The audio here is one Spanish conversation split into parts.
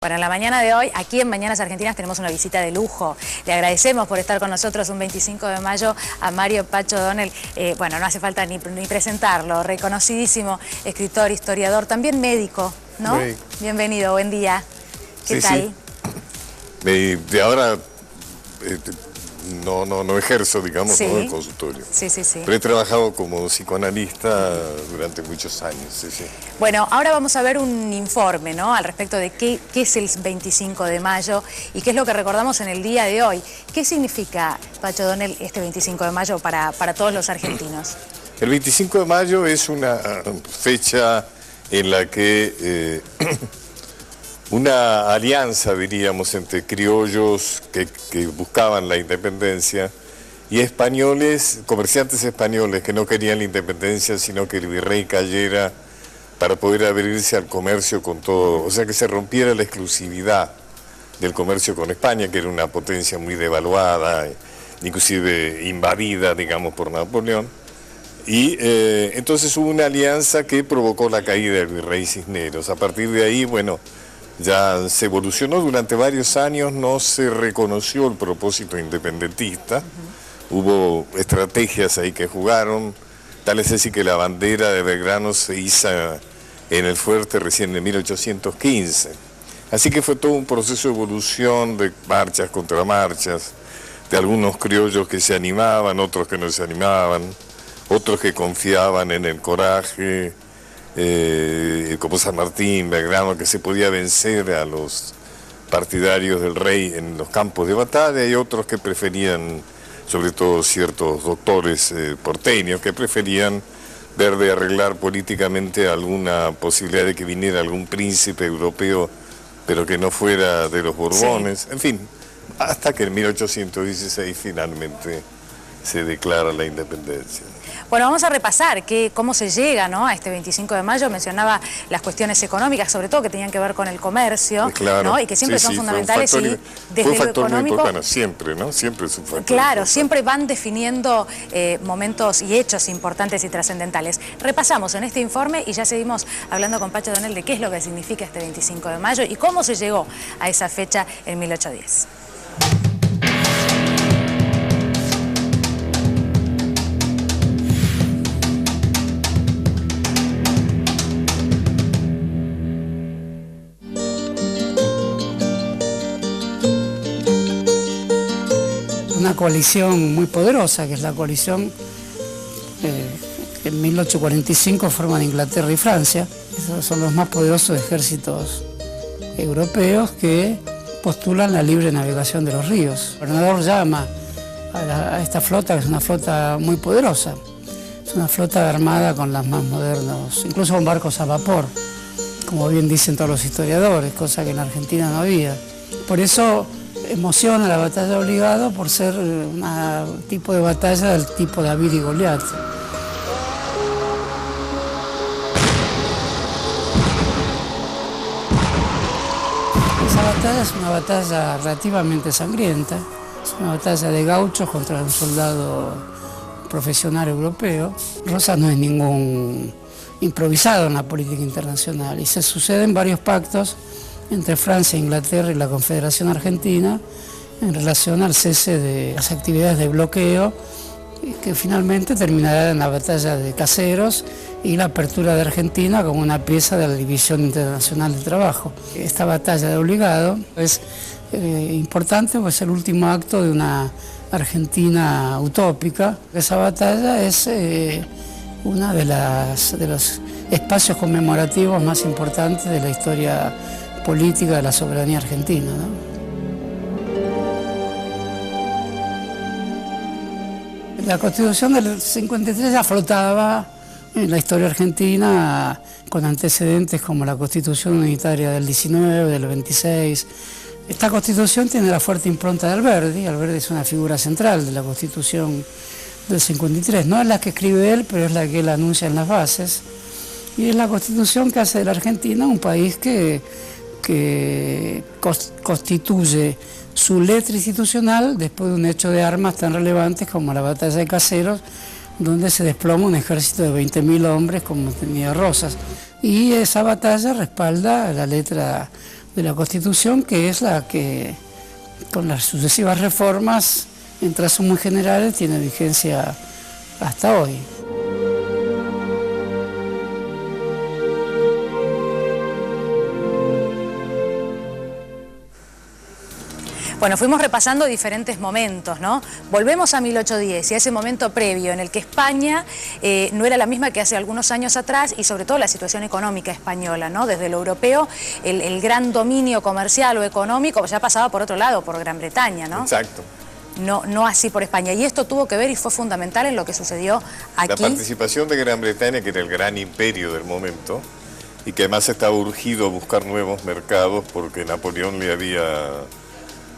Bueno, en la mañana de hoy, aquí en Mañanas Argentinas, tenemos una visita de lujo. Le agradecemos por estar con nosotros un 25 de mayo a Mario Pacho O'Donnell. Bueno, no hace falta ni presentarlo, reconocidísimo escritor, historiador, también médico, ¿no? Sí. Bienvenido, buen día. ¿Qué tal? Sí. De ahora no ejerzo, digamos, Sí. ¿no? El consultorio. Sí. Pero he trabajado como psicoanalista durante muchos años, sí. Bueno, ahora vamos a ver un informe, ¿no? Al respecto de qué es el 25 de mayo y qué es lo que recordamos en el día de hoy. ¿Qué significa, Pacho O'Donnell, este 25 de mayo para todos los argentinos? El 25 de mayo es una fecha en la que una alianza, diríamos, entre criollos que buscaban la independencia y españoles, comerciantes españoles que no querían la independencia, sino que el virrey cayera para poder abrirse al comercio con todo, o sea, que se rompiera la exclusividad del comercio con España, que era una potencia muy devaluada, inclusive invadida, digamos, por Napoleón. Y entonces hubo una alianza que provocó la caída del virrey Cisneros. A partir de ahí, bueno, ya se evolucionó durante varios años, no se reconoció el propósito independentista, hubo estrategias ahí que jugaron, tal es así que la bandera de Belgrano se iza en el fuerte recién en 1815. Así que fue todo un proceso de evolución, de marchas, contramarchas, de algunos criollos que se animaban, otros que no se animaban, otros que confiaban en el coraje, como San Martín, Belgrano, que se podía vencer a los partidarios del rey en los campos de batalla, y otros que preferían, sobre todo ciertos doctores porteños, que preferían ver de arreglar políticamente alguna posibilidad de que viniera algún príncipe europeo, pero que no fuera de los Borbones, sí. En fin, hasta que en 1816 finalmente se declara la independencia. Bueno, vamos a repasar cómo se llega, ¿no?, a este 25 de mayo. Mencionaba las cuestiones económicas, sobre todo que tenían que ver con el comercio, claro, ¿no? Y que siempre son fundamentales y desde fue un factor lo económico, muy importante, siempre, ¿no? Siempre es un factor claro, importante. siempre van definiendo momentos y hechos importantes y trascendentales. Repasamos en este informe y ya seguimos hablando con Pacho O'Donnell de qué es lo que significa este 25 de mayo y cómo se llegó a esa fecha en 1810. Una coalición muy poderosa, que es la coalición que en 1845 forman Inglaterra y Francia. Esos son los más poderosos ejércitos europeos que postulan la libre navegación de los ríos. El gobernador llama a esta flota, que es una flota muy poderosa. Es una flota armada con las más modernos, incluso con barcos a vapor, como bien dicen todos los historiadores, cosa que en Argentina no había. Por eso emociona la batalla de Obligado, por ser un tipo de batalla del tipo David y Goliat. Esa batalla es una batalla relativamente sangrienta, es una batalla de gauchos contra un soldado profesional europeo. Rosas no es ningún improvisado en la política internacional y se suceden varios pactos entre Francia, Inglaterra y la Confederación Argentina en relación al cese de las actividades de bloqueo, que finalmente terminará en la batalla de Caseros y la apertura de Argentina como una pieza de la División Internacional de Trabajo. Esta batalla de Obligado es importante, pues es el último acto de una Argentina utópica. Esa batalla es una de los espacios conmemorativos más importantes de la historia política de la soberanía argentina, ¿no? La Constitución del 53 ya flotaba en la historia argentina con antecedentes como la Constitución Unitaria del 19, del 26. Esta Constitución tiene la fuerte impronta de Alberdi. Alberdi es una figura central de la Constitución del 53. No es la que escribe él, pero es la que él anuncia en las bases. Y es la Constitución que hace de la Argentina un país que constituye su letra institucional después de un hecho de armas tan relevantes como la batalla de Caseros, donde se desploma un ejército de 20.000 hombres como tenía Rosas. Y esa batalla respalda la letra de la Constitución, que es la que, con las sucesivas reformas, en trazos muy generales, tiene vigencia hasta hoy. Bueno, fuimos repasando diferentes momentos, ¿no? Volvemos a 1810 y a ese momento previo en el que España no era la misma que hace algunos años atrás, y sobre todo la situación económica española, ¿no? Desde lo europeo, el gran dominio comercial o económico ya pasaba por otro lado, por Gran Bretaña, ¿no? Exacto. No así por España. Y esto tuvo que ver y fue fundamental en lo que sucedió aquí. La participación de Gran Bretaña, que era el gran imperio del momento, y que además estaba urgido a buscar nuevos mercados porque Napoleón le había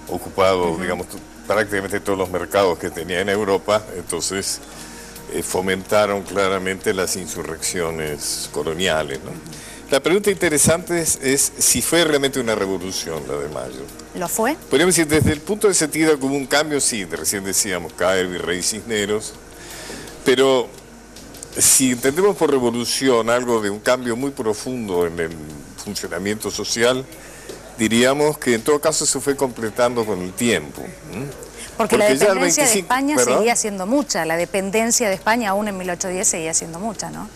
ocupado, digamos, prácticamente todos los mercados que tenía en Europa, entonces fomentaron claramente las insurrecciones coloniales, ¿no? La pregunta interesante es si fue realmente una revolución la de Mayo. ¿Lo fue? Podríamos decir, desde el punto de sentido como un cambio, sí, recién decíamos, cae el virrey Cisneros, pero si entendemos por revolución algo de un cambio muy profundo en el funcionamiento social, diríamos que en todo caso se fue completando con el tiempo. Porque la dependencia de España seguía siendo mucha, la dependencia de España aún en 1810 seguía siendo mucha, ¿no?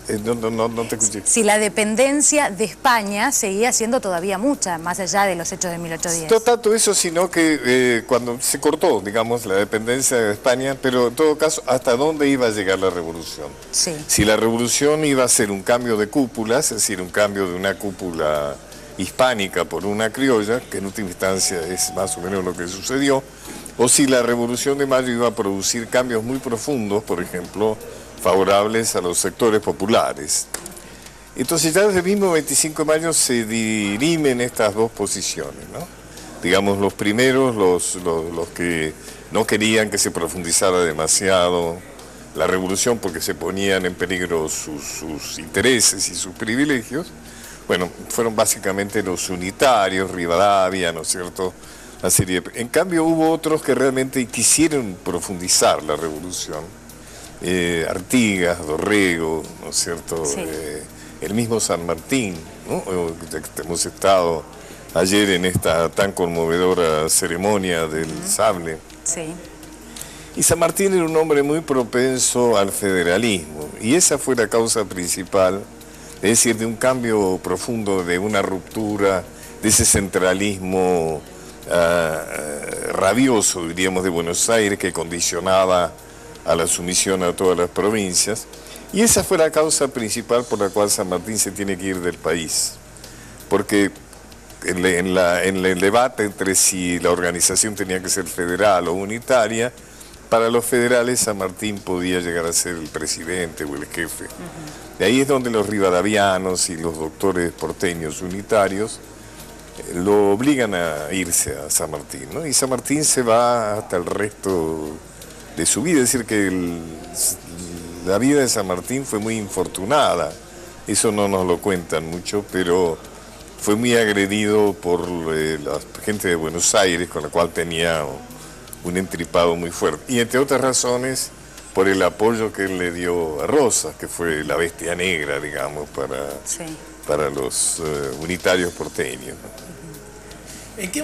No te escuché. Si la dependencia de España seguía siendo todavía mucha, más allá de los hechos de 1810. No tanto eso, sino que cuando se cortó, digamos, la dependencia de España, pero en todo caso, ¿hasta dónde iba a llegar la revolución? Sí. Si la revolución iba a ser un cambio de cúpulas, es decir, un cambio de una cúpula hispánica por una criolla, que en última instancia es más o menos lo que sucedió, o si la Revolución de Mayo iba a producir cambios muy profundos, por ejemplo, favorables a los sectores populares. Entonces ya desde el mismo 25 de mayo se dirimen estas dos posiciones, ¿no? Digamos, los primeros, los que no querían que se profundizara demasiado la revolución porque se ponían en peligro sus intereses y sus privilegios. Bueno, fueron básicamente los unitarios, Rivadavia, ¿no es cierto? La serie. En cambio hubo otros que realmente quisieron profundizar la revolución. Artigas, Dorrego, ¿no es cierto? Sí. El mismo San Martín, ¿no? Hemos estado ayer en esta tan conmovedora ceremonia del sable. Sí. Y San Martín era un hombre muy propenso al federalismo, y esa fue la causa principal, es decir, de un cambio profundo, de una ruptura, de ese centralismo rabioso, diríamos, de Buenos Aires, que condicionaba a la sumisión a todas las provincias, y esa fue la causa principal por la cual San Martín se tiene que ir del país, porque en el debate entre si la organización tenía que ser federal o unitaria, para los federales San Martín podía llegar a ser el presidente o el jefe. De ahí es donde los rivadavianos y los doctores porteños unitarios lo obligan a irse a San Martín, ¿no? Y San Martín se va hasta el resto de su vida, es decir, que la vida de San Martín fue muy infortunada, eso no nos lo cuentan mucho, pero fue muy agredido por la gente de Buenos Aires, con la cual tenía un entripado muy fuerte, y entre otras razones por el apoyo que él le dio a Rosas, que fue la bestia negra, digamos, para los unitarios porteños. ¿En qué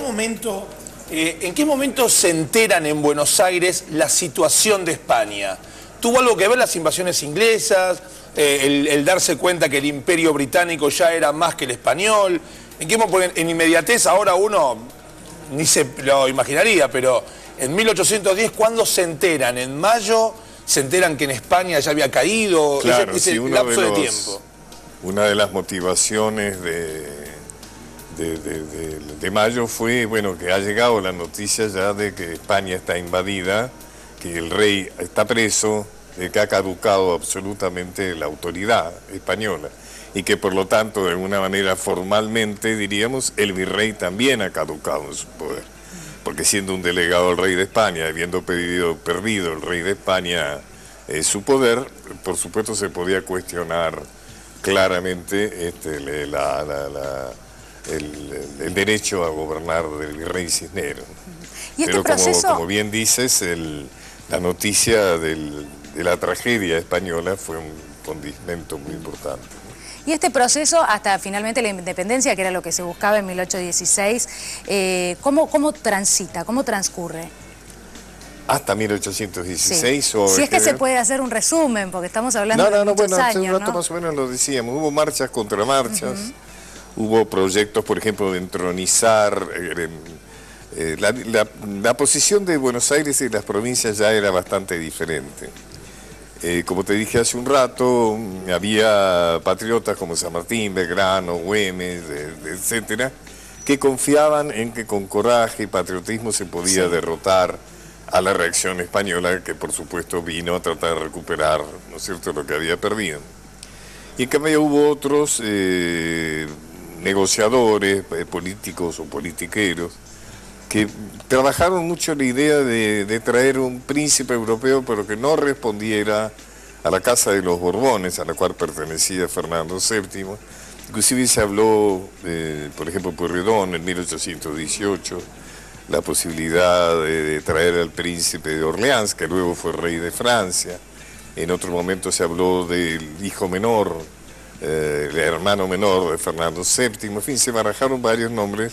momento se enteran en Buenos Aires la situación de España? ¿Tuvo algo que ver las invasiones inglesas, el darse cuenta que el imperio británico ya era más que el español? En inmediatez ahora uno ni se lo imaginaría, pero en 1810, ¿cuándo se enteran? ¿En mayo se enteran que en España ya había caído? Claro, ese lapso de tiempo. Una de las motivaciones de mayo fue, bueno, que ha llegado la noticia ya de que España está invadida, que el rey está preso, que ha caducado absolutamente la autoridad española, y que por lo tanto, de alguna manera formalmente, diríamos, el virrey también ha caducado en su poder. Porque siendo un delegado del rey de España, habiendo perdido el rey de España su poder, por supuesto se podía cuestionar claramente el derecho a gobernar del virrey Cisneros. ¿Y este pero proceso? como bien dices, la noticia de la tragedia española fue un condimento muy importante. Y este proceso hasta finalmente la independencia, que era lo que se buscaba en 1816, ¿cómo transita, cómo transcurre? Hasta 1816 Sí. o... Si es que se puede hacer un resumen, porque estamos hablando de muchos bueno, hace un años, rato ¿no? más o menos lo decíamos. Hubo marchas contra marchas, hubo proyectos, por ejemplo, de entronizar... la posición de Buenos Aires y las provincias ya era bastante diferente. Como te dije hace un rato, había patriotas como San Martín, Belgrano, Güemes, etcétera, que confiaban en que con coraje y patriotismo se podía derrotar a la reacción española, que por supuesto vino a tratar de recuperar, ¿no es cierto?, lo que había perdido. Y en cambio hubo otros negociadores, políticos o politiqueros, que trabajaron mucho la idea de traer un príncipe europeo, pero que no respondiera a la Casa de los Borbones, a la cual pertenecía Fernando VII. Inclusive se habló, por ejemplo, Pueyrredón en 1818, la posibilidad de traer al príncipe de Orleans, que luego fue rey de Francia. En otro momento se habló del hijo menor, el hermano menor de Fernando VII. En fin, se barajaron varios nombres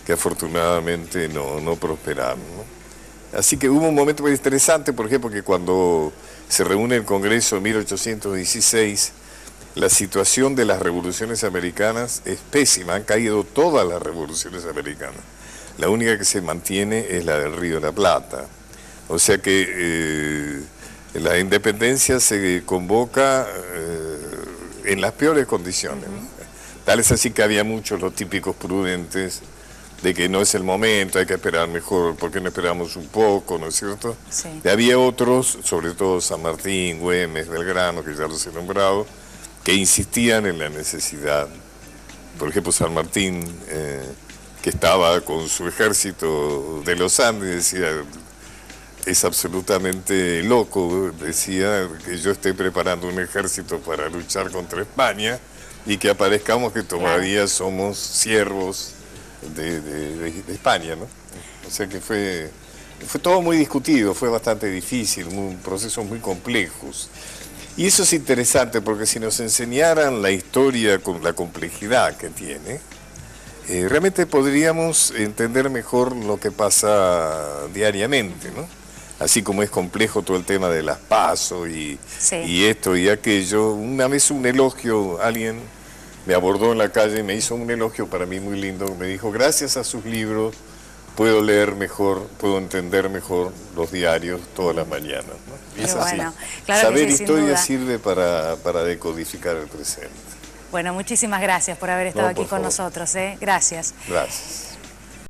que afortunadamente no prosperaron, ¿no? Así que hubo un momento muy interesante, por ejemplo, que cuando se reúne el Congreso en 1816, la situación de las revoluciones americanas es pésima, han caído todas las revoluciones americanas. La única que se mantiene es la del Río de la Plata. O sea que la independencia se convoca en las peores condiciones, ¿no? Tal es así que había muchos los típicos prudentes de que no es el momento, hay que esperar mejor, ¿por qué no esperamos un poco?, ¿no es cierto? Sí. Y había otros, sobre todo San Martín, Güemes, Belgrano, que ya los he nombrado, que insistían en la necesidad. Por ejemplo, San Martín, que estaba con su ejército de los Andes, decía, es absolutamente loco, decía, que yo esté preparando un ejército para luchar contra España y que aparezcamos que todavía somos siervos de España, ¿no? O sea que fue todo muy discutido, fue bastante difícil, procesos muy complejos. Y eso es interesante porque si nos enseñaran la historia con la complejidad que tiene, realmente podríamos entender mejor lo que pasa diariamente, ¿no? Así como es complejo todo el tema de las PASO y esto y aquello. Una vez un elogio, alguien me abordó en la calle y me hizo un elogio para mí muy lindo. Me dijo, gracias a sus libros puedo leer mejor, puedo entender mejor los diarios todas las mañanas, ¿no? Y es así. Bueno, claro, saber que sí, historia sirve para decodificar el presente. Bueno, muchísimas gracias por haber estado aquí con favor. nosotros, ¿eh? Gracias. Gracias.